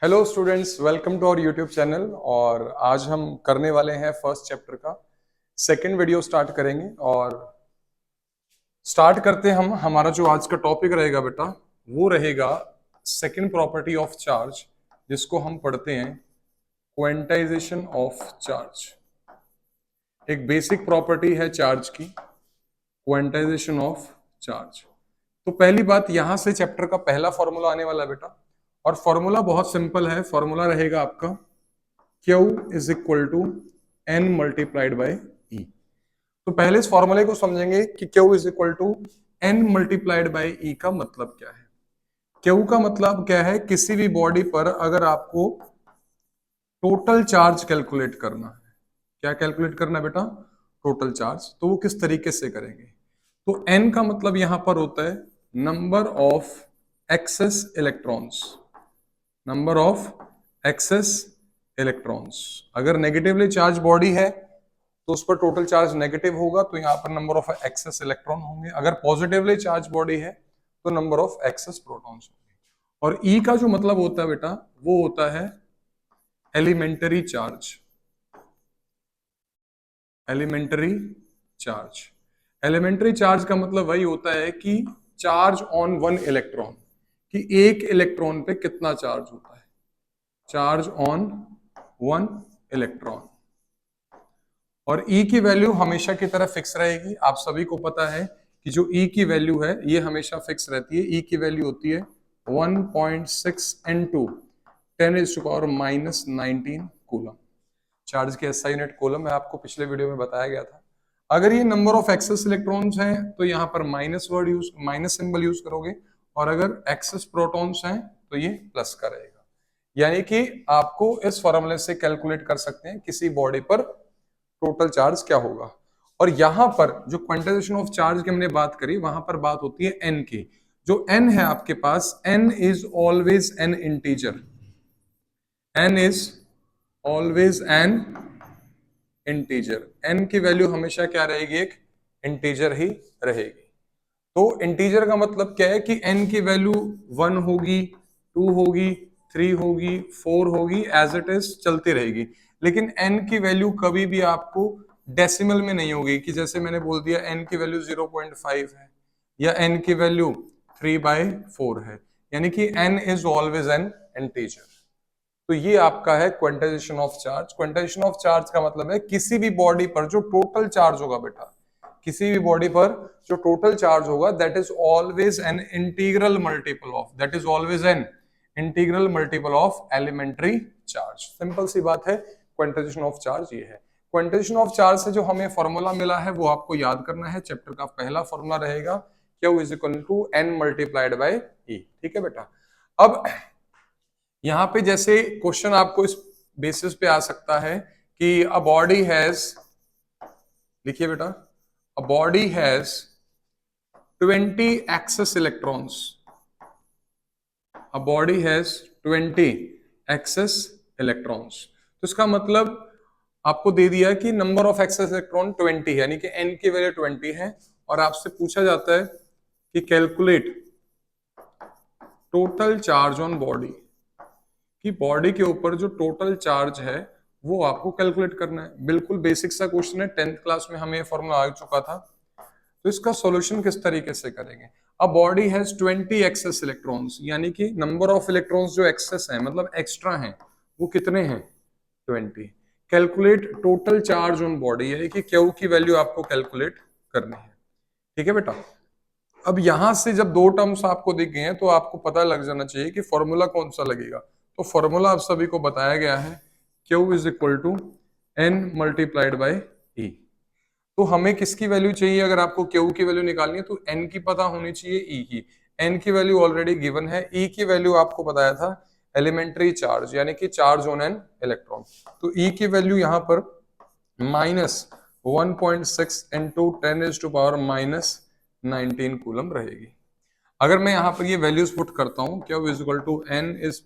Hello students, welcome to our YouTube channel. और आज हम करने वाले हैं फर्स्ट चैप्टर का सेकंड वीडियो स्टार्ट करेंगे। और स्टार्ट करते हम हमारा जो आज का टॉपिक रहेगा बेटा, वो रहेगा सेकंड प्रॉपर्टी ऑफ चार्ज, जिसको हम पढ़ते हैं क्वांटाइजेशन ऑफ चार्ज। एक बेसिक प्रॉपर्टी है चार्ज की, क्वांटाइजेशन ऑफ चार्ज। तो पहली बात, यहां से चैप्टर का पहला फॉर्मूला आने वाला है बेटा, और फॉर्मूला बहुत सिंपल है। फॉर्मूला रहेगा आपका Q is equal to N multiplied by ई। तो पहले इस फॉर्मूले को समझेंगे कि Q is equal to N multiplied by E का मतलब क्या है। Q का मतलब क्या है, किसी भी बॉडी पर अगर आपको टोटल चार्ज कैलकुलेट करना है, क्या कैलकुलेट करना है बेटा, टोटल चार्ज, तो वो किस तरीके से करेंगे। तो एन का मतलब यहां पर होता है number of excess electrons, number of excess electrons. अगर नेगेटिवली चार्ज बॉडी है तो उस पर टोटल चार्ज नेगेटिव होगा, तो यहां पर नंबर ऑफ एक्सेस इलेक्ट्रॉन होंगे। अगर पॉजिटिवली चार्ज बॉडी है तो नंबर ऑफ एक्सेस प्रोटॉन्स होंगे। और ई का जो मतलब होता है बेटा, वो होता है elementary charge. Elementary charge, elementary charge का मतलब वही होता है कि चार्ज ऑन वन इलेक्ट्रॉन, कि एक इलेक्ट्रॉन पे कितना चार्ज होता है, चार्ज ऑन वन इलेक्ट्रॉन। और E की वैल्यू हमेशा की तरह फिक्स रहेगी। आप सभी को पता है कि जो E की वैल्यू है ये हमेशा फिक्स रहती है। E की वैल्यू होती है 1.6 into 10⁻⁻19 कूलम। चार्ज की SI यूनिट कूलम है, आपको पिछले वीडियो में बताया गया था। अगर ये नंबर ऑफ एक्सेस इलेक्ट्रॉन्स हैं तो यहाँ पर माइनस सिंबल यूज करोगे, और अगर एक्सेस प्रोटॉन्स हैं तो ये प्लस का रहेगा। यानी कि आपको इस फॉर्मूले से कैलकुलेट कर सकते हैं किसी बॉडी पर टोटल चार्ज क्या होगा। और यहां पर जो क्वांटाइजेशन ऑफ चार्ज की हमने बात करी, वहां पर बात होती है एन की। जो एन है आपके पास, N is always an integer, N is always an integer. N की वैल्यू हमेशा क्या रहेगी, एक इंटीजर ही रहेगी। तो इंटीजर का मतलब क्या है कि एन की वैल्यू 1 होगी, 2 होगी, 3 होगी, 4 होगी, एज इट इज चलती रहेगी। लेकिन एन की वैल्यू कभी भी आपको डेसिमल में नहीं होगी, कि जैसे मैंने बोल दिया एन की वैल्यू 0.5 है या एन की वैल्यू 3/4 है, यानी कि N is always an integer. तो ये आपका है quantization of charge. Quantization of charge का मतलब है किसी भी बॉडी पर जो टोटल चार्ज होगा बेटा, किसी भी बॉडी पर जो टोटल चार्ज होगा, that is always an integral multiple of, that is always an integral multiple of elementary charge. Simple सी बात है, क्वांटाइजेशन ऑफ चार्ज ये है। क्वांटाइजेशन ऑफ चार्ज से जो हमें फॉर्मूला मिला है वो आपको याद करना है। चैप्टर का पहला फॉर्मूला रहेगा Q is equal to N multiplied by e. ठीक है बेटा। अब यहां पे जैसे क्वेश्चन आपको इस बेसिस पे आ सकता है कि अ बॉडी हैज, लिखिए बेटा, a body has 20 excess electrons, a body has 20 excess electrons. तो इसका मतलब आपको दे दिया कि नंबर ऑफ एक्सेस इलेक्ट्रॉन 20 है, यानी कि n की वैल्यू 20 है। और आपसे पूछा जाता है कि calculate total charge on body, कि बॉडी के ऊपर जो टोटल चार्ज है वो आपको कैलकुलेट करना है। बिल्कुल बेसिक सा क्वेश्चन है, 10th क्लास में हमें फॉर्मूला आ चुका था। तो इसका सॉल्यूशन किस तरीके से करेंगे। A body has 20 excess electrons, यानी कि नंबर ऑफ इलेक्ट्रॉन्स जो एक्सेस है, मतलब एक्स्ट्रा हैं, वो कितने हैं, 20। Calculate total charge on body, यानी कि Q की वैल्यू आपको कैलकुलेट करनी है। ठीक है बेटा। अब यहां से जब दो टर्म्स आपको दिख गए हैं तो आपको पता लग जाना चाहिए कि फॉर्मूला कौन सा लगेगा। तो फॉर्मूला आप सभी को बताया गया है, Q is equal to N multiplied by ई। तो हमें किसकी वैल्यू चाहिए, अगर आपको Q की वैल्यू निकालनी है तो n की पता होनी चाहिए E की। n की वैल्यू ऑलरेडी गिवन है, E की वैल्यू आपको बताया था एलिमेंट्री चार्ज, यानी कि चार्ज ऑन एन इलेक्ट्रॉन। तो E की वैल्यू यहां पर -1.6 इंटू 10⁻⁻19 कूलम रहेगी। अगर मैं यहां पर ये वैल्यूज पुट करता हूं, क्या is equal to n is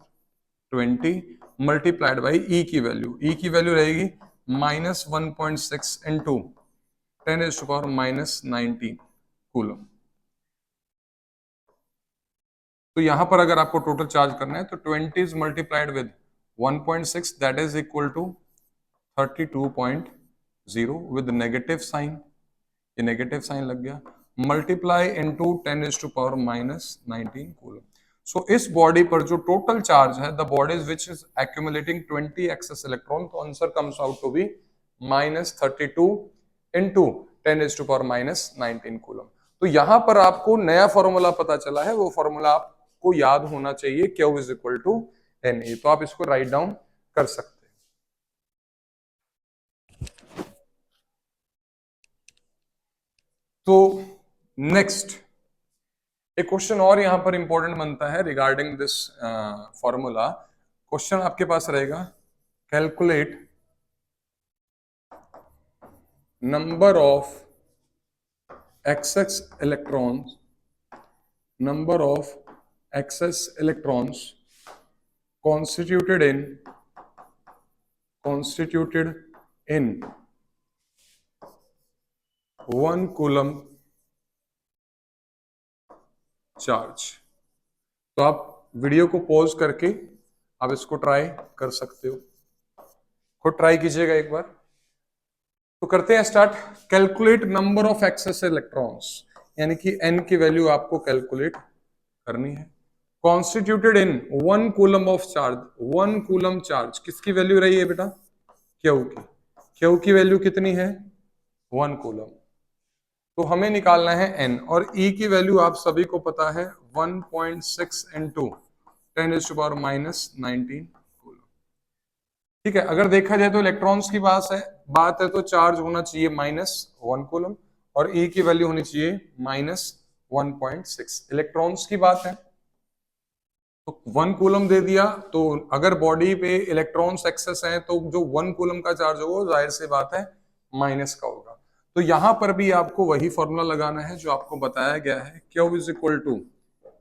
20 multiplied by E की वैल्यू, E की वैल्यू रहेगी -1.6 इंटू 10⁻⁻19 कूलम। तो यहां पर अगर आपको टोटल चार्ज करना है तो 20 multiplied with 1.6 that is equal to 32.0 with negative sign, ये नेगेटिव साइन लग गया, मल्टीप्लाई इनटू 10⁻⁻19 कूलम। सो इस बॉडी पर जो टोटल चार्ज है, the bodies which is accumulating 20 excess electron, तो answer comes out to be -32 into 10⁻⁻19 coulomb. तो यहां पर आपको नया फॉर्मूला पता चला है, वो फॉर्मूला आपको याद होना चाहिए, Q is equal to Na। तो आप इसको राइट डाउन कर सकते हैं। तो नेक्स्ट एक क्वेश्चन और यहां पर इंपॉर्टेंट बनता है रिगार्डिंग दिस फॉर्मूला। क्वेश्चन आपके पास रहेगा, calculate number of excess electrons, number of excess electrons constituted in 1 coulomb charge. तो आप वीडियो को पॉज करके आप इसको ट्राई कर सकते हो, खुद ट्राई कीजिएगा एक बार। तो करते हैं start. Calculate number of excess electrons, यानी कि n की वैल्यू आपको कैलकुलेट करनी है। Constituted in 1 coulomb of charge, 1 coulomb charge किसकी वैल्यू रही है बेटा? क्यू की। क्यू की वैल्यू कितनी है? 1 कूलम। तो हमें निकालना है n, और E की वैल्यू आप सभी को पता है 1.6 इंटू 10⁻⁻19 कूलम। ठीक है, अगर देखा जाए तो इलेक्ट्रॉन्स की बात है तो चार्ज होना चाहिए -1 कूलम और E की वैल्यू होनी चाहिए -1.6। इलेक्ट्रॉन्स की बात है तो 1 कूलम दे दिया, तो अगर बॉडी पे इलेक्ट्रॉन्स एक्सेस हैं तो जो 1 कूलम का चार्ज होगा जाहिर सी बात है माइनस का होगा। तो यहां पर भी आपको वही फॉर्मूला लगाना है जो आपको बताया गया है, Q is equal to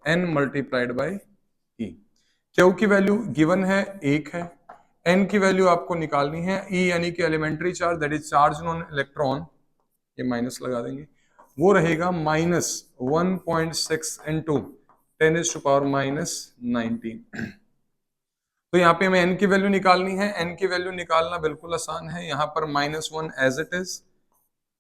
n multiplied by E। Q की वैल्यू गिवन है 1 है, n की वैल्यू आपको निकालनी है, E यानी कि elementary charge that is charge on electron, ये माइनस लगा देंगे, वो रहेगा -1.6 इंटू 10⁻⁻19। तो यहाँ पे हमें n की वैल्यू निकालनी है, n की वैल्यू निकालना बिल्कुल आसान है, यहाँ पर -1 एज इट इज,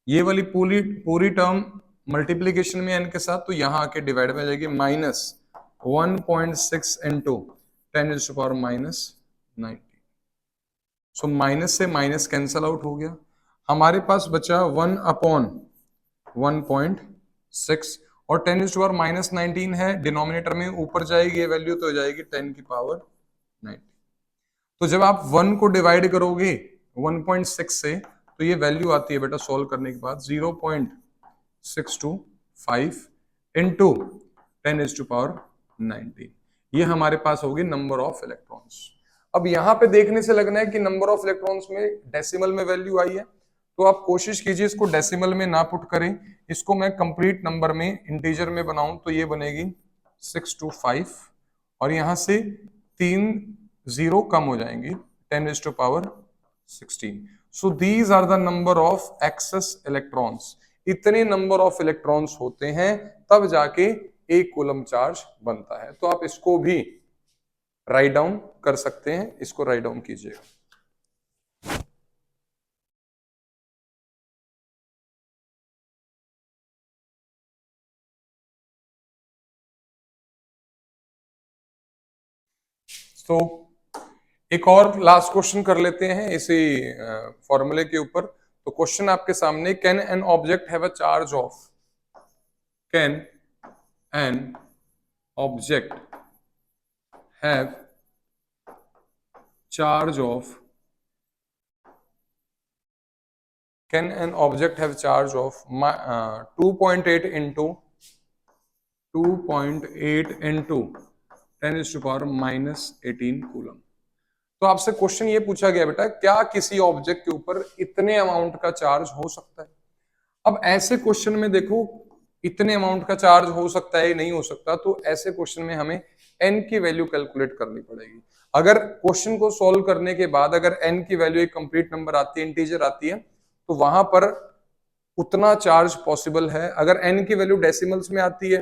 ये वाली पूरी टर्म मल्टीप्लीकेशन में n के साथ, तो यहाँ आके डिवाइड में जाएगी -1.6 इंटू 10⁻⁻19। सो माइनस से माइनस कैंसल आउट हो गया, हमारे पास बचा 1/1.6 और 10⁻⁻19 है डिनोमिनेटर में, ऊपर जाएगी ये वैल्यू तो हो जाएगी 10⁻90। तो जब आप 1 को डिवाइड करोगे 1.6 से तो ये वैल्यू आती है बेटा सॉल्व करने के बाद 0.625 इंटू 10⁻90। ये हमारे पास होगी नंबर ऑफ इलेक्ट्रॉन्स। अब यहां पे देखने से लगना है कि नंबर ऑफ इलेक्ट्रॉन्स में डेसिमल में वैल्यू आई है, तो आप कोशिश कीजिए इसको डेसिमल में ना पुट करें, इसको मैं कंप्लीट नंबर में इंटीजर में बनाऊं तो ये बनेगी 625 और यहां से 3 0 कम हो जाएंगी 10⁻16। So these are the number of excess electrons. इतने नंबर ऑफ इलेक्ट्रॉन्स होते हैं तब जाके एक कूलम चार्ज बनता है। तो आप इसको भी राइट डाउन कर सकते हैं, इसको राइट डाउन कीजिएगा। तो एक और लास्ट क्वेश्चन कर लेते हैं इसी फॉर्मूले के ऊपर। तो क्वेश्चन आपके सामने, can an object have a charge of, can an object have charge of, can an object have charge of 2.8 into 10⁻18 coulomb. तो आपसे क्वेश्चन ये पूछा गया बेटा, क्या किसी ऑब्जेक्ट के ऊपर इतने अमाउंट का चार्ज हो सकता है? अब ऐसे क्वेश्चन में देखो इतने अमाउंट का चार्ज हो सकता है नहीं हो सकता, तो ऐसे क्वेश्चन में हमें n की वैल्यू कैलकुलेट करनी पड़ेगी। अगर क्वेश्चन को सॉल्व करने के बाद अगर n की वैल्यू एक कंप्लीट नंबर आती है, इंटीजर आती है, तो वहां पर उतना चार्ज पॉसिबल है। अगर n की वैल्यू डेसिमल्स में आती है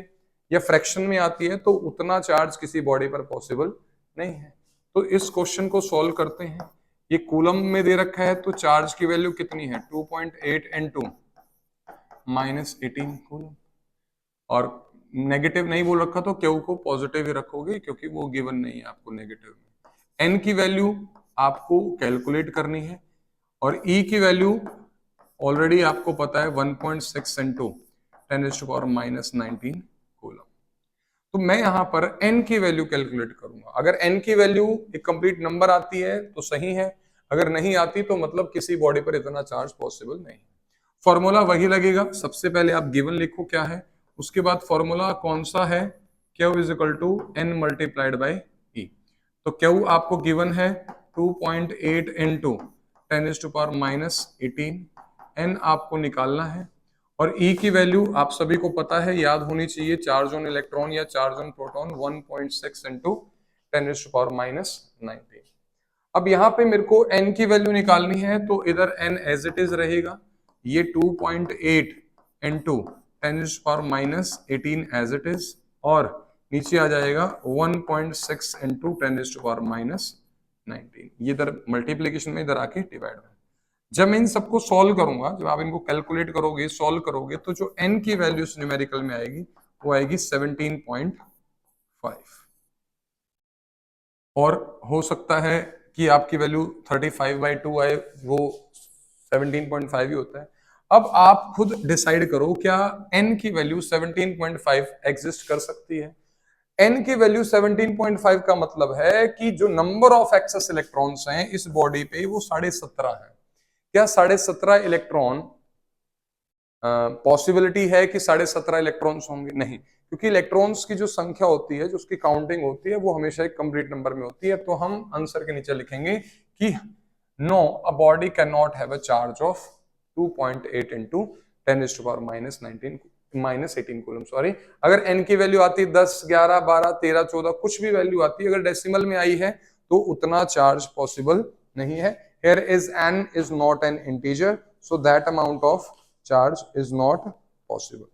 या फ्रैक्शन में आती है तो उतना चार्ज किसी बॉडी पर पॉसिबल नहीं है। तो इस क्वेश्चन को सॉल्व करते हैं। ये कूलम में दे रखा है तो चार्ज की वैल्यू कितनी है 2.8 × -18 कूलम, और नेगेटिव नहीं बोल रखा तो क्यू को पॉजिटिव ही रखोगे क्योंकि वो गिवन नहीं है आपको नेगेटिव में। एन की वैल्यू आपको कैलकुलेट करनी है और ई की वैल्यू ऑलरेडी आपको पता है 1.6 × 10⁻⁻19 कूलम। तो मैं यहां पर n की वैल्यू कैलकुलेट करूंगा। अगर n की वैल्यू एक कंप्लीट नंबर आती है तो सही है, अगर नहीं आती तो मतलब किसी बॉडी पर इतना चार्ज पॉसिबल नहीं। फॉर्मूला वही लगेगा, सबसे पहले आप गिवन लिखो क्या है, उसके बाद फॉर्मूला कौन सा है, Q = n × E। तो Q आपको गिवन है 2.8 × 10⁻⁻18, n आपको निकालना है और E की वैल्यू आप सभी को पता है, याद होनी चाहिए, चार्ज ऑन इलेक्ट्रॉन या चार्ज ऑन प्रोटॉन 1.6 × 10⁻⁻19। अब यहाँ पे मेरे को n की वैल्यू निकालनी है तो इधर n एज इट इज रहेगा, ये 2.8 × 10⁻⁻18 एज इट इज, और नीचे आ जाएगा 1.6 × 10⁻⁻19। ये इधर मल्टीप्लीकेशन में इधर आके डिवाइड हो। जब मैं इन सबको सॉल्व करूंगा, जब आप इनको कैलकुलेट करोगे, सॉल्व करोगे, तो जो n की वैल्यू न्यूमेरिकल में आएगी वो आएगी 17.5, और हो सकता है कि आपकी वैल्यू 35/2 आए, वो 17.5 ही होता है। अब आप खुद डिसाइड करो क्या n की वैल्यू 17.5 एग्जिस्ट कर सकती है। n की वैल्यू 17.5 का मतलब है कि जो नंबर ऑफ एक्सेस इलेक्ट्रॉन्स हैं इस बॉडी पे वो 17.5 है। क्या 17.5 इलेक्ट्रॉन पॉसिबिलिटी है कि 17.5 इलेक्ट्रॉन्स होंगे? नहीं, क्योंकि इलेक्ट्रॉन्स की जो संख्या होती है, जो उसकी काउंटिंग होती है, वो हमेशा एक कंप्लीट नंबर में होती है। तो हम आंसर के नीचे लिखेंगे कि no, a body can not have a charge of 2.8 × 10⁻⁻18 coulomb. Sorry, अगर n की वैल्यू आती 10, 11, 12, 13, 14, कुछ भी वैल्यू आती, अगर डेसिमल में आई है तो उतना चार्ज पॉसिबल नहीं है। Here is n is not an integer, so that amount of charge is not possible.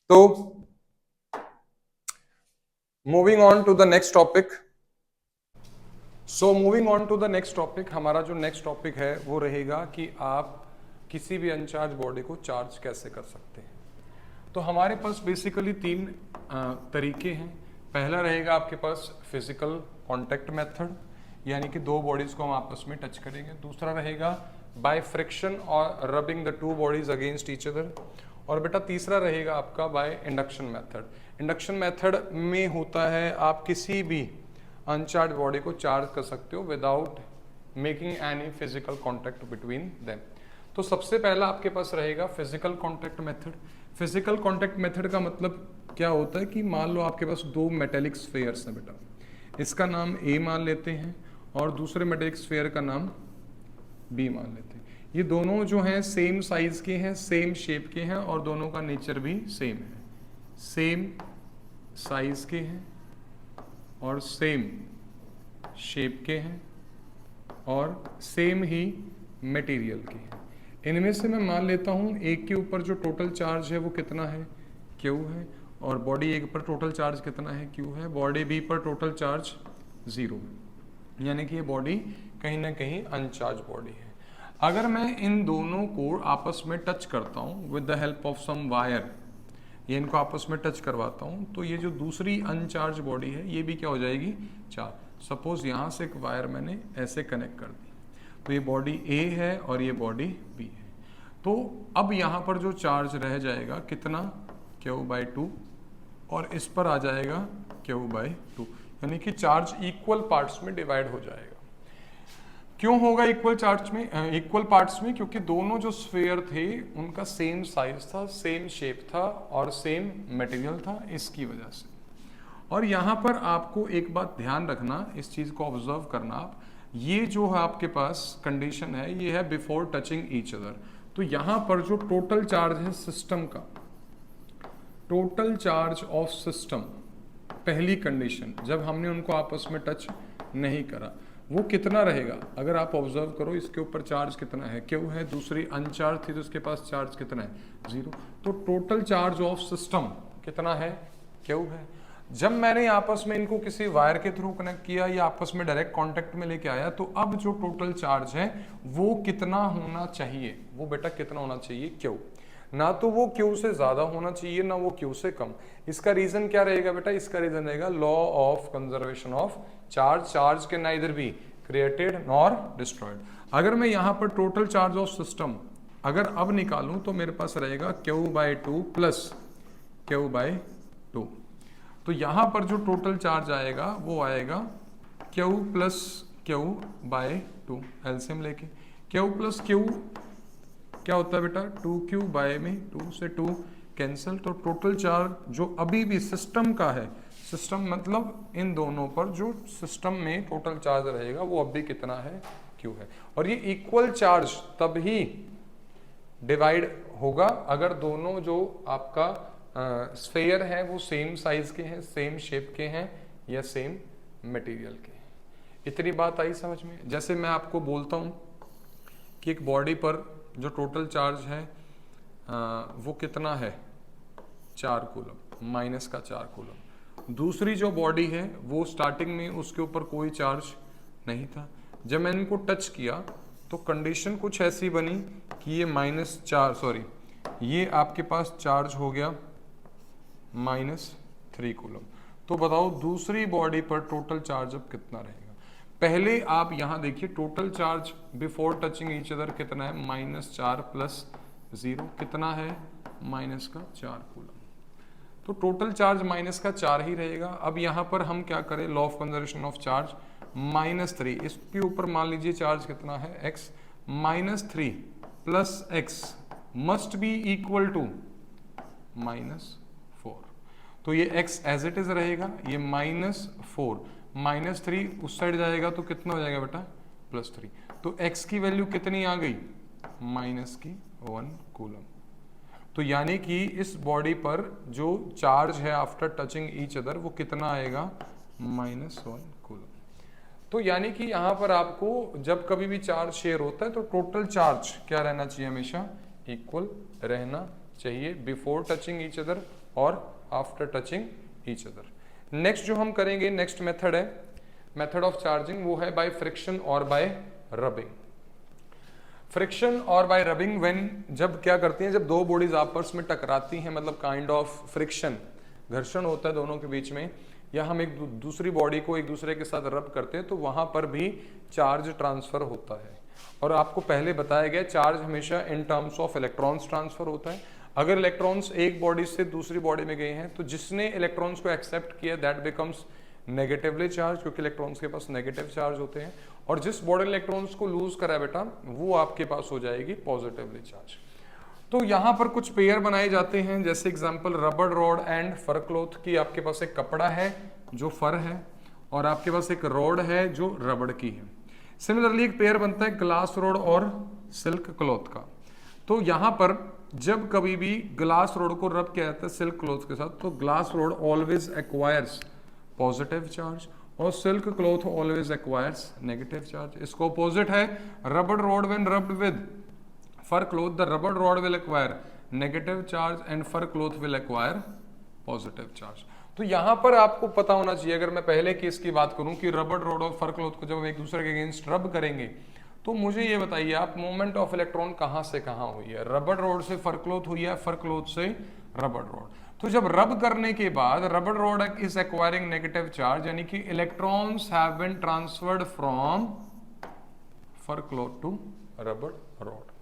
So moving on to the next topic. हमारा जो नेक्स्ट टॉपिक है वो रहेगा कि आप किसी भी अनचार्ज बॉडी को चार्ज कैसे कर सकते हैं। तो हमारे पास बेसिकली 3 तरीके हैं। पहला रहेगा आपके पास फिजिकल कॉन्टैक्ट मेथड, यानी कि 2 बॉडीज को हम आपस में टच करेंगे। दूसरा रहेगा बाय फ्रिक्शन और rubbing the 2 bodies against each other. और बेटा तीसरा रहेगा आपका bye induction method. Induction method में होता है आप किसी भी अनचार्ज बॉडी को चार्ज कर सकते हो without making any physical contact between them. तो सबसे पहला आपके पास रहेगा physical contact method. Physical contact method का मतलब क्या होता है कि मान लो आपके पास 2 मेटेलिक स्फीयर्स हैं बेटा, इसका नाम A मान लेते हैं और दूसरे मेटेलिक स्फीयर का नाम B मान लेते हैं। ये दोनों जो हैं सेम साइज के हैं, सेम शेप के हैं और दोनों का नेचर भी सेम है, सेम साइज के हैं और सेम शेप के हैं और सेम ही मटेरियल के हैं। इनमें से मैं मान लेता हूँ एक के ऊपर जो टोटल चार्ज है वो कितना है, Q है, और बॉडी A पर टोटल चार्ज कितना है, Q है। बॉडी B पर टोटल चार्ज 0 है, यानी कि ये बॉडी कहीं ना कहीं अनचार्ज बॉडी है। अगर मैं इन दोनों को आपस में टच करता हूँ with the help of some wire, ये इनको आपस में टच करवाता हूँ, तो ये जो दूसरी अनचार्ज बॉडी है ये भी क्या हो जाएगी, चार्ज। सपोज यहाँ से एक वायर मैंने ऐसे कनेक्ट कर दी, तो ये बॉडी A है और ये बॉडी B है। तो अब यहाँ पर जो चार्ज रह जाएगा कितना, Q/2, और इस पर आ जाएगा Q/2, यानी कि चार्ज इक्वल पार्ट्स में डिवाइड हो जाएगा। क्यों होगा इक्वल पार्ट्स में? क्योंकि दोनों जो स्फीयर थे उनका सेम साइज था, सेम शेप था और सेम मटेरियल था, इसकी वजह से। और यहाँ पर आपको एक बात ध्यान रखना, इस चीज को ऑब्जर्व करना आप, ये जो है आपके पास कंडीशन है ये है बिफोर टचिंग ईच अदर। तो यहाँ पर जो टोटल चार्ज है सिस्टम का, टोटल चार्ज ऑफ सिस्टम, पहली कंडीशन जब हमने उनको आपस में टच नहीं करा, वो कितना रहेगा। अगर आप ऑब्जर्व करो इसके ऊपर चार्ज कितना है, क्यू है, दूसरी अनचार्ज थी तो इसके पास चार्ज कितना है, 0। तो टोटल चार्ज ऑफ सिस्टम कितना है, क्यू है। जब मैंने आपस में इनको किसी वायर के थ्रू कनेक्ट किया या आपस में डायरेक्ट कांटेक्ट में लेके आया, तो अब जो टोटल चार्ज है वो कितना होना चाहिए, वो बेटा कितना होना चाहिए, क्यू। ना तो वो क्यू से ज्यादा होना चाहिए ना वो क्यू से कम। इसका रीजन क्या रहेगा बेटा, इसका रीजन रहेगा law of conservation of charge. Charge can neither be created nor destroyed. अगर मैं यहाँ पर टोटल चार्ज ऑफ सिस्टम अगर अब निकालूं तो मेरे पास रहेगा Q/2 प्लस Q/2। तो यहाँ पर जो टोटल चार्ज आएगा वो आएगा Q प्लस Q/2, एलसीएम लेके। Q प्लस Q क्या होता है बेटा, 2Q बाय में 2 से 2 कैंसिल। तो टोटल चार्ज जो अभी भी सिस्टम का है, सिस्टम मतलब इन दोनों पर जो सिस्टम में टोटल चार्ज रहेगा वो अभी कितना है, Q है। और ये इक्वल चार्ज तब ही डिवाइड होगा अगर दोनों जो आपका स्फेयर है वो सेम साइज के हैं, सेम शेप के हैं या सेम मटेरियल के हैं। इतनी बात आई समझ में। जैसे मैं आपको बोलता हूँ कि एक बॉडी पर जो टोटल चार्ज है वो कितना है, 4 कूलम, माइनस का 4 कूलम। दूसरी जो बॉडी है वो स्टार्टिंग में उसके ऊपर कोई चार्ज नहीं था। जब मैंने इनको टच किया तो कंडीशन कुछ ऐसी बनी कि ये ये आपके पास चार्ज हो गया -3 कूलम। तो बताओ दूसरी बॉडी पर टोटल चार्ज अब कितना रहेगा। पहले आप यहां देखिए total charge before touching each other कितना है, -4 प्लस 0 कितना है, -4 कूलम। तो टोटल चार्ज -4 ही रहेगा। अब यहां पर हम क्या करें, law of conservation of charge, -3 इसके ऊपर मान लीजिए चार्ज कितना है, x, -3 plus x must be equal to -4। तो ये x एज इट इज रहेगा, ये -4 -3 उस साइड जाएगा तो कितना हो जाएगा बेटा, +3। तो x की वैल्यू कितनी आ गई, -1 कूलम। तो यानी कि इस बॉडी पर जो चार्ज है आफ्टर टचिंग ईच अदर वो कितना आएगा, -1 कूलम। तो यानी कि यहाँ पर आपको जब कभी भी चार्ज शेयर होता है तो टोटल चार्ज क्या रहना चाहिए, हमेशा इक्वल रहना चाहिए बिफोर टचिंग ईच अदर और after touching each other. Next जो हम करेंगे, नेक्स्ट मेथड है मेथड ऑफ चार्जिंग, वो है बाय फ्रिक्शन और बाय रबिंग। फ्रिक्शन और बाय रबिंग व्हेन, जब क्या करती हैं, जब दो बॉडीज आपस में टकराती हैं, मतलब काइंड ऑफ फ्रिक्शन, घर्षण होता है दोनों के बीच में, या हम एक दूसरी बॉडी को एक दूसरे के साथ रब करते हैं तो वहां पर भी चार्ज ट्रांसफर होता है। और आपको पहले बताया गया चार्ज हमेशा in terms of electrons transfer होता है। अगर इलेक्ट्रॉन्स एक बॉडी से दूसरी बॉडी में गए हैं तो जिसने इलेक्ट्रॉन्स को एक्सेप्ट किया दैट बिकम्स नेगेटिवली चार्ज, क्योंकि इलेक्ट्रॉन्स के पास नेगेटिव चार्ज होते हैं। और जिस बॉडी इलेक्ट्रॉन्स को लूज करा बेटा वो आपके पास हो जाएगी पॉजिटिवली चार्ज। तो यहाँ पर कुछ पेयर बनाए जाते हैं, जैसे example rubber rod and fur cloth की। आपके पास एक कपड़ा है जो फर है और आपके पास एक रॉड है जो रबड़ की है। सिमिलरली एक पेयर बनता है ग्लास रॉड और सिल्क क्लॉथ का। तो यहाँ पर जब कभी भी ग्लास रॉड को रब किया जाता है सिल्क क्लॉथ के साथ तो glass rod always acquires positive charge और silk cloth always acquires negative charge. इसको अपोजिट है rubber rod when rubbed with fur cloth, the rubber rod will acquire negative charge and fur cloth will acquire positive charge. तो यहां पर आपको पता होना चाहिए, अगर मैं पहले केस की बात करूं कि रबर रॉड और फर क्लॉथ को जब हम एक दूसरे के अगेंस्ट रब करेंगे तो मुझे ये बताइए आप मूवमेंट ऑफ इलेक्ट्रॉन कहां से कहां हुई है, रबर रॉड से फर क्लॉथ हुई है, फर क्लॉथ से रबर रॉड। तो जब रब करने के बाद rubber rod is acquiring negative charge, यानी कि electrons have been transferred from fur cloth to rubber rod.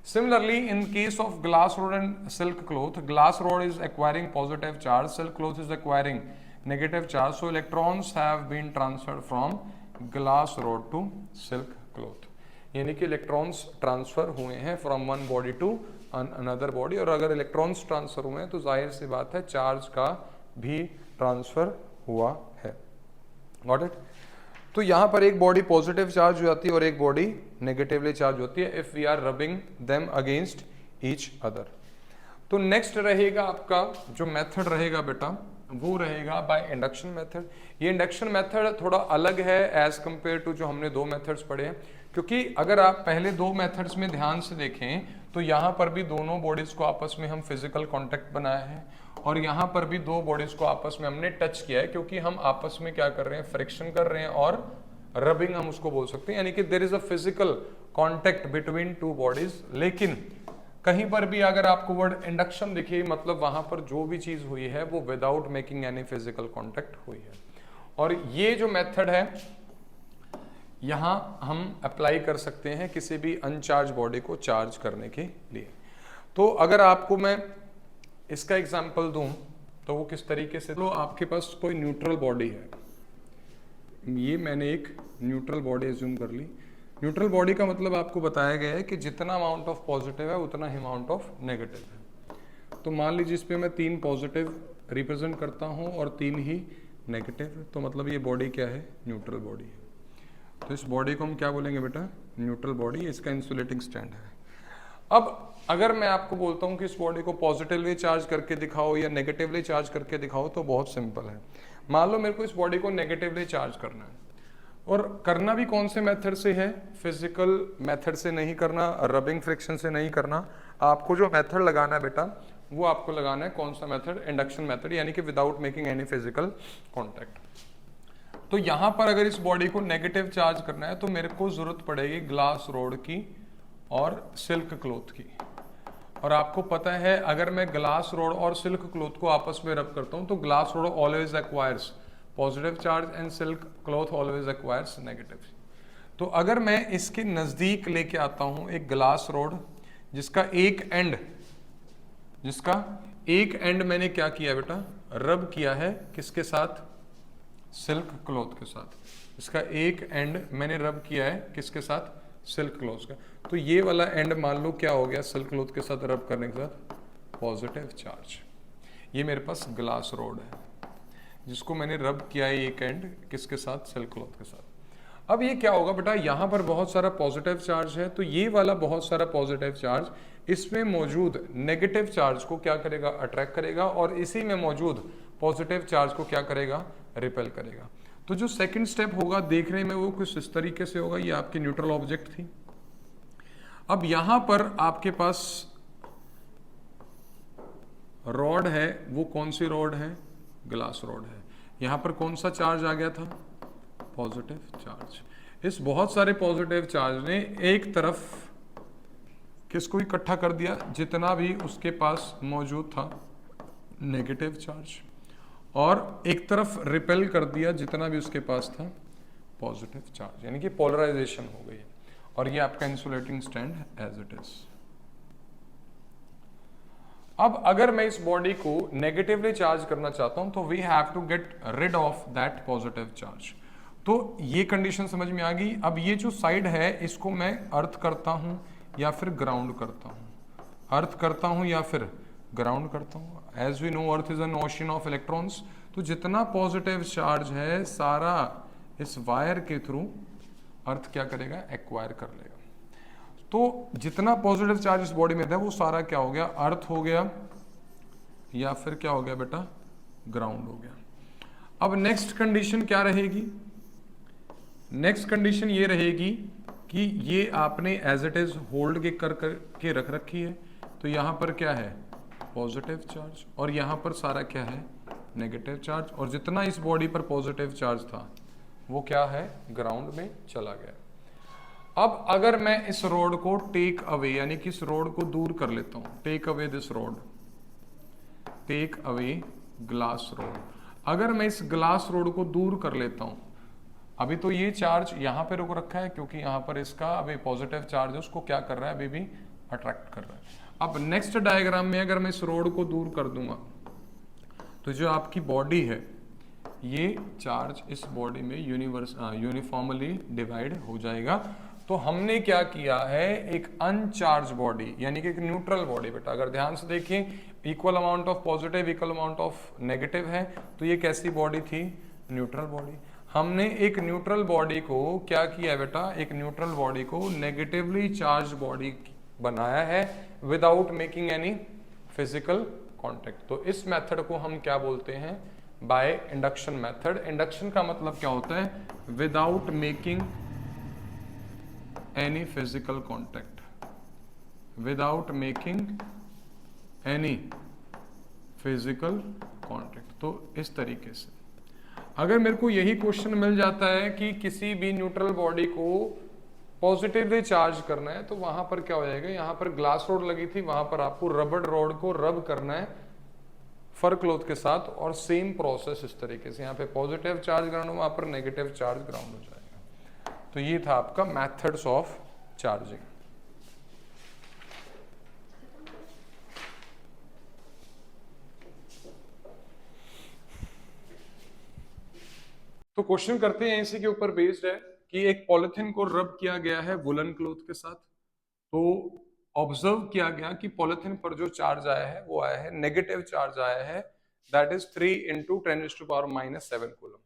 Similarly, in case of glass rod and silk cloth, glass rod is acquiring positive charge, silk cloth is acquiring negative charge. So electrons have been transferred from glass rod to silk cloth. यानी कि electrons transfer हुए हैं from one body to another body. और अगर electrons transfer हुए हैं तो जाहिर सी बात है चार्ज का भी ट्रांसफर हुआ है। Got it? तो यहां पर एक बॉडी पॉजिटिव चार्ज हो जाती है और एक बॉडी नेगेटिवली चार्ज होती है if we are rubbing them against each other. तो नेक्स्ट रहेगा आपका जो मेथड रहेगा बेटा वो रहेगा बाय इंडक्शन मेथड। ये इंडक्शन मेथड थोड़ा अलग है एज कंपेयर टू जो हमने दो मेथड्स पढ़े हैं, क्योंकि अगर आप पहले दो मेथड्स में ध्यान से देखें तो यहाँ पर भी दोनों बॉडीज को आपस में हम फिजिकल कांटेक्ट बनाया है और यहाँ पर भी दो बॉडीज को आपस में हमने टच किया है, क्योंकि हम आपस में क्या कर रहे हैं, फ्रिक्शन कर रहे हैं और रबिंग हम उसको बोल सकते हैं, यानी कि there is a physical contact between two bodies. लेकिन कहीं पर भी अगर आपको वर्ड इंडक्शन दिखे, मतलब वहां पर जो भी चीज हुई है वो without making any physical contact हुई है। और ये जो मेथड है यहां हम अप्लाई कर सकते हैं किसी भी अनचार्ज बॉडी को चार्ज करने के लिए। तो अगर आपको मैं इसका एग्जांपल दूं तो वो किस तरीके से, तो आपके पास कोई न्यूट्रल बॉडी है, ये मैंने एक न्यूट्रल बॉडी एज्यूम कर ली। न्यूट्रल बॉडी का मतलब आपको बताया गया है कि जितना अमाउंट ऑफ पॉजिटिव है उतना ही अमाउंट ऑफ नेगेटिव है। तो मान लीजिए इस पे मैं 3 पॉजिटिव रिप्रेजेंट करता हूं और 3 ही नेगेटिव, तो मतलब ये बॉडी क्या है, न्यूट्रल बॉडी है। तो इस बॉडी को हम क्या बोलेंगे बेटा, न्यूट्रल बॉडी। इसका इंसुलेटिंग स्टैंड है। अब अगर मैं आपको बोलता हूं कि इस बॉडी को पॉजिटिवली चार्ज करके दिखाओ या नेगेटिवली चार्ज करके दिखाओ, तो बहुत सिंपल है। मान लो मेरे को इस बॉडी को नेगेटिवली चार्ज करना है, और करना भी कौन से मेथड से है, फिजिकल मेथड से नहीं करना, रबिंग फ्रिक्शन से नहीं करना। आपको जो मेथड लगाना है बेटा वो आपको लगाना है कौन सा मेथड, इंडक्शन मेथड, यानी कि without making any physical contact. तो यहां पर अगर इस बॉडी को नेगेटिव चार्ज करना है तो मेरे को जरूरत पड़ेगी ग्लास रोड की और सिल्क क्लॉथ की। और आपको पता है अगर मैं ग्लास रोड और सिल्क क्लॉथ को आपस में रब करता हूं तो glass rod always acquires positive charge and silk cloth always acquires negative. तो अगर मैं इसके नजदीक लेके आता हूं एक ग्लास रोड जिसका एक एंड मैंने क्या किया बेटा, रब किया है किसके साथ, सिल्क क्लॉथ के साथ। इसका एक एंड मैंने रब किया है किसके साथ, सिल्क क्लॉथ का। तो ये वाला एंड मान लो क्या हो गया, सिल्क क्लॉथ के साथ रब करने के साथ पॉजिटिव चार्ज। ये मेरे पास ग्लास रोड है जिसको मैंने रब किया है एक एंड किसके साथ, सिल्क क्लॉथ के साथ। अब ये क्या होगा बेटा, यहाँ पर बहुत सारा पॉजिटिव चार्ज है, तो ये वाला बहुत सारा पॉजिटिव चार्ज इसमें मौजूद नेगेटिव चार्ज को क्या करेगा, अट्रैक्ट करेगा, और इसी में मौजूद पॉजिटिव चार्ज को क्या करेगा, रिपेल करेगा। तो जो सेकंड स्टेप होगा देखने में वो कुछ इस तरीके से होगा। ये आपकी न्यूट्रल ऑब्जेक्ट थी। अब यहां पर आपके पास रॉड है, वो कौन सी रॉड है, ग्लास रॉड है। यहां पर कौन सा चार्ज आ गया था, पॉजिटिव चार्ज। इस बहुत सारे पॉजिटिव चार्ज ने एक तरफ किसको इकट्ठा कर दिया, जितना भी उसके पास मौजूद था नेगेटिव चार्ज, और एक तरफ रिपेल कर दिया जितना भी उसके पास था पॉजिटिव चार्ज, यानी कि पोलराइजेशन हो गई। और ये आपका insulating stand as it is. अब अगर मैं इस बॉडी को नेगेटिवली चार्ज करना चाहता हूं तो we have to get rid of that positive charge. तो ये कंडीशन समझ में आ गई। अब ये जो साइड है इसको मैं अर्थ करता हूं या फिर ग्राउंड करता हूं, अर्थ करता हूं या फिर ग्राउंड करता हूं। As we know earth is an ocean of electrons. तो जितना पॉजिटिव चार्ज है सारा इस वायर के थ्रू अर्थ क्या करेगा, एक्वायर कर लेगा। तो जितना पॉजिटिव चार्ज इस बॉडी में था वो सारा क्या हो गया, अर्थ हो गया या फिर क्या हो गया बेटा, ग्राउंड हो गया। अब नेक्स्ट कंडीशन क्या रहेगी, नेक्स्ट कंडीशन ये रहेगी कि ये आपने एज इट इज होल्ड के रख रखी है। तो यहां पर क्या है, पॉजिटिव चार्ज, और यहां पर सारा क्या है, नेगेटिव चार्ज। और जितना इस बॉडी पर पॉजिटिव चार्ज था वो क्या है, ग्राउंड में चला गया। अब अगर मैं इस रोड को टेक अवे, यानी कि इस रोड को दूर कर लेता हूं, take away this rod, take away glass rod. अगर मैं इस ग्लास रोड को दूर कर लेता हूं, अभी तो ये चार्ज यहां पे रुक रखा है क्योंकि यहां पर इसका अभी पॉजिटिव चार्ज है, उसको क्या कर रहा है, अभी भी अट्रैक्ट कर रहा है। अब नेक्स्ट डायग्राम में अगर मैं इस रोड को दूर कर दूंगा तो जो आपकी बॉडी है ये चार्ज इस बॉडी में यूनिफॉर्मली डिवाइड हो जाएगा। तो हमने क्या किया है, एक अनचार्ज बॉडी यानी कि एक न्यूट्रल बॉडी, बेटा अगर ध्यान से देखिए equal amount of positive equal amount of negative है, तो ये कैसी बॉडी थी, न्यूट्रल बॉडी। हमने एक न्यूट्रल बॉडी को क्या किया है बेटा, एक न्यूट्रल बॉडी को नेगेटिवली चार्ज बॉडी बनाया है without making any physical contact. तो इस मेथड को हम क्या बोलते हैं, बाय इंडक्शन मेथड। इंडक्शन का मतलब क्या होता है? Without making any physical contact, without making any physical contact. तो इस तरीके से अगर मेरे को यही क्वेश्चन मिल जाता है कि किसी भी न्यूट्रल बॉडी को पॉजिटिवली चार्ज करना है, तो वहां पर क्या हो जाएगा, यहाँ पर ग्लास रोड लगी थी, वहां पर आपको रबड़ रोड को रब करना है फर क्लॉथ के साथ, और सेम प्रोसेस इस तरीके से यहाँ पे पॉजिटिव चार्ज ग्राउंड, वहां पर नेगेटिव चार्ज ग्राउंड हो जाएगा। तो ये था आपका मेथड्स ऑफ चार्जिंग। तो क्वेश्चन करते हैं इसी के ऊपर बेस्ड है कि एक पॉलिथीन को रब किया गया है वुलन क्लॉथ के साथ, तो ऑब्जर्व किया गया कि पॉलिथीन पर जो चार्ज आया है वो आया है नेगेटिव चार्ज आया है, दैट इज 3 × 10⁻⁻7 कूलम।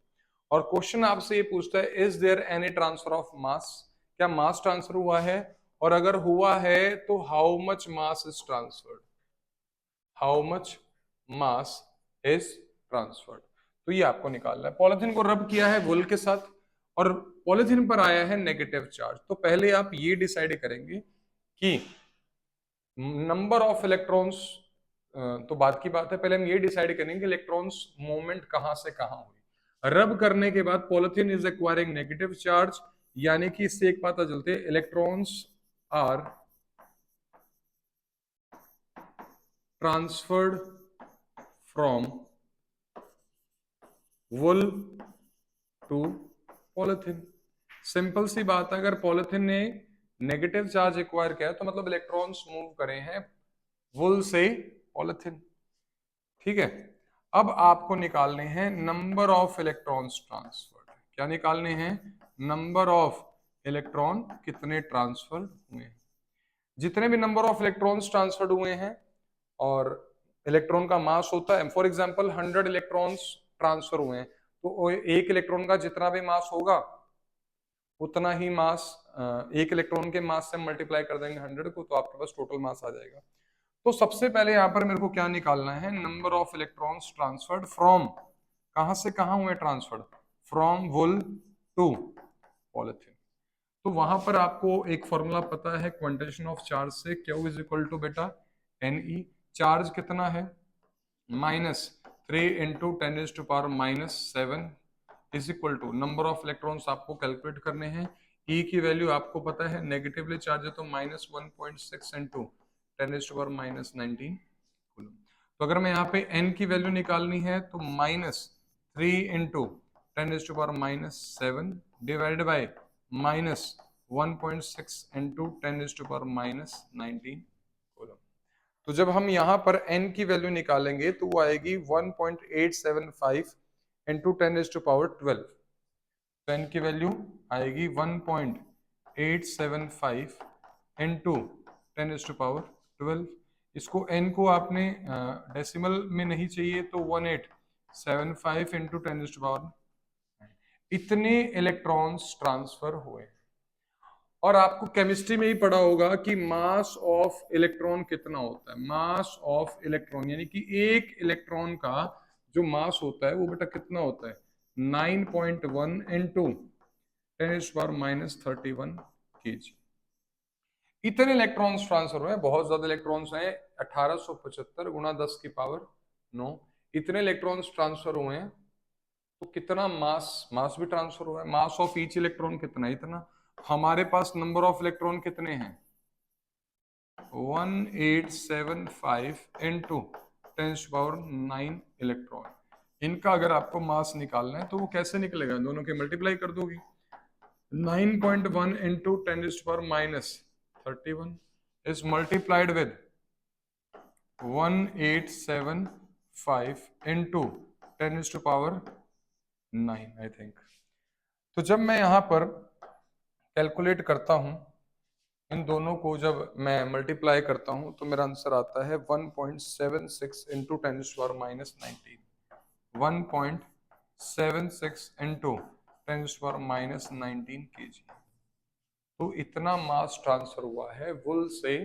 और क्वेश्चन आपसे ये पूछता है is there any transfer of mass, क्या मास ट्रांसफर हुआ है, और अगर हुआ है तो how much mass is transferred, how much mass is transferred. तो ये आपको निकालना है। पॉलिथीन को रब किया है वुल के साथ और पॉलिथीन पर आया है नेगेटिव चार्ज, तो पहले आप ये डिसाइड करेंगे कि नंबर ऑफ इलेक्ट्रॉन्स, तो बात की बात है, पहले हम ये डिसाइड करेंगे इलेक्ट्रॉन्स मूवमेंट कहां से कहां हुई। रब करने के बाद polythene is acquiring negative charge, यानी कि इससे एक पता चलते हैं electrons are transferred from wool to polythene. Simple सी बात है, अगर पॉलिथीन ने नेगेटिव चार्ज एक्वायर किया है तो मतलब इलेक्ट्रॉन्स मूव करे हैं वुल से पॉलिथीन। ठीक है, अब आपको निकालने हैं नंबर ऑफ इलेक्ट्रॉन्स ट्रांसफर्ड। क्या निकालने हैं? नंबर ऑफ इलेक्ट्रॉन कितने ट्रांसफर हुए हैं। जितने भी नंबर ऑफ इलेक्ट्रॉन्स ट्रांसफर्ड हुए हैं और इलेक्ट्रॉन का मास होता है, फॉर एग्जांपल 100 इलेक्ट्रॉन्स ट्रांसफर हुए हैं, तो एक इलेक्ट्रॉन का जितना भी मास होगा उतना ही मास एक इलेक्ट्रॉन के मास से मल्टीप्लाई कर देंगे 100 को, तो आपके पास टोटल मास आ जाएगा। तो सबसे पहले यहाँ पर मेरे को क्या निकालना है? Number of electrons transferred from, कहां से कहां हुए transferred? From wool to polythene. तो वहां पर आपको एक फॉर्मूला पता है क्वांटाइजेशन ऑफ चार्ज से, Q इज इक्वल टू बेटा Ne। चार्ज कितना है? -3 × 10⁻⁻7 is equal to number of electrons आपको कैलकुलेट करने हैं। E की वैल्यू आपको पता है, नेगेटिवली चार्ज है तो -1.6 × 10⁻⁻19 कूलम। तो अगर मैं यहाँ पे n की वैल्यू निकालनी है तो -3 × 10⁻⁻7 डिवाइडेड बाय -1.6 × 10⁻⁻19 कूलम। तो जब हम यहाँ पर n की वैल्यू निकालेंगे तो वो आएगी 1.875 × 10⁻12। तो n की वैल्यू आएगी 1.875 × 10⁻12। इसको n को आपने डेसिमल में नहीं चाहिए तो 1875 × 10⁻9। इतने इलेक्ट्रॉन्स ट्रांसफर हुए। और आपको केमिस्ट्री में ही पढ़ा होगा कि मास ऑफ इलेक्ट्रॉन कितना होता है। मास ऑफ इलेक्ट्रॉन यानी कि एक इलेक्ट्रॉन का जो मास होता है वो बेटा कितना होता है? 9.1 × 10⁻31 kg। इतने इलेक्ट्रॉन्स ट्रांसफर हुए, बहुत ज्यादा इलेक्ट्रॉन्स हैं, 1875 × 10⁻9 इतने इलेक्ट्रॉन्स ट्रांसफर हुए हैं। तो कितना मास भी ट्रांसफर हुआ है। मास ऑफ ईच इलेक्ट्रॉन कितना? इतना। हमारे पास नंबर ऑफ इलेक्ट्रॉन कितने हैं? 1875 × 10⁻9 इलेक्ट्रॉन। इनका अगर आपको मास निकालना है तो वो कैसे निकलेगा? दोनों के मल्टीप्लाई कर दोगे। 9.1 × 10⁻31 is multiplied with 1875 × 10⁻9 I think. तो जब मैं यहाँ पर कैलकुलेट करता हूँ, इन दोनों को जब मैं मल्टीप्लाई करता हूँ तो मेरा आंसर आता है 1.76 × 10⁻19। 1.76 × 10⁻19 kg। तो इतना मास ट्रांसफर हुआ है वुल से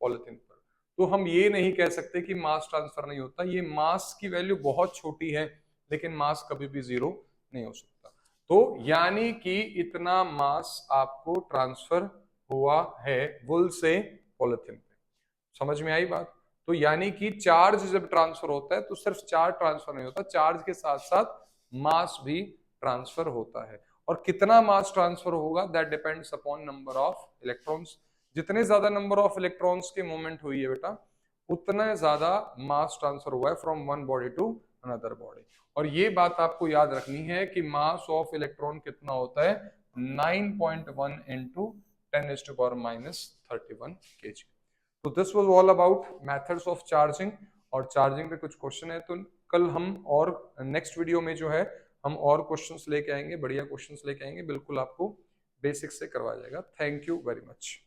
पॉलिथीन पर। तो हम ये नहीं कह सकते कि मास ट्रांसफर नहीं होता। ये मास की वैल्यू बहुत छोटी है, लेकिन मास कभी भी 0 नहीं हो सकता। तो यानी कि इतना मास आपको ट्रांसफर हुआ है वुल से पॉलिथीन पे। समझ में आई बात? तो यानी कि चार्ज जब ट्रांसफर होता है तो सिर्फ चार्ज ट्रांसफर नहीं होता, चार्ज के साथ साथ मास भी ट्रांसफर होता है। और कितना मास ट्रांसफर होगा that depends upon number of electrons. जितने ज्यादा नंबर ऑफ इलेक्ट्रॉन्स की मूवमेंट हुई है बेटा, उतना ज्यादा मास ट्रांसफर हुआ है from one body to another body. और ये बात आपको याद रखनी है कि मास ऑफ इलेक्ट्रॉन कितना होता है, 9.1 इंटू 10⁻31 kg। तो this was all about methods of charging. और चार्जिंग पे कुछ क्वेश्चन है तो कल हम और नेक्स्ट वीडियो में जो है हम और क्वेश्चंस लेके आएंगे, बढ़िया क्वेश्चंस लेके आएंगे, बिल्कुल आपको बेसिक से करवाया जाएगा। Thank you very much.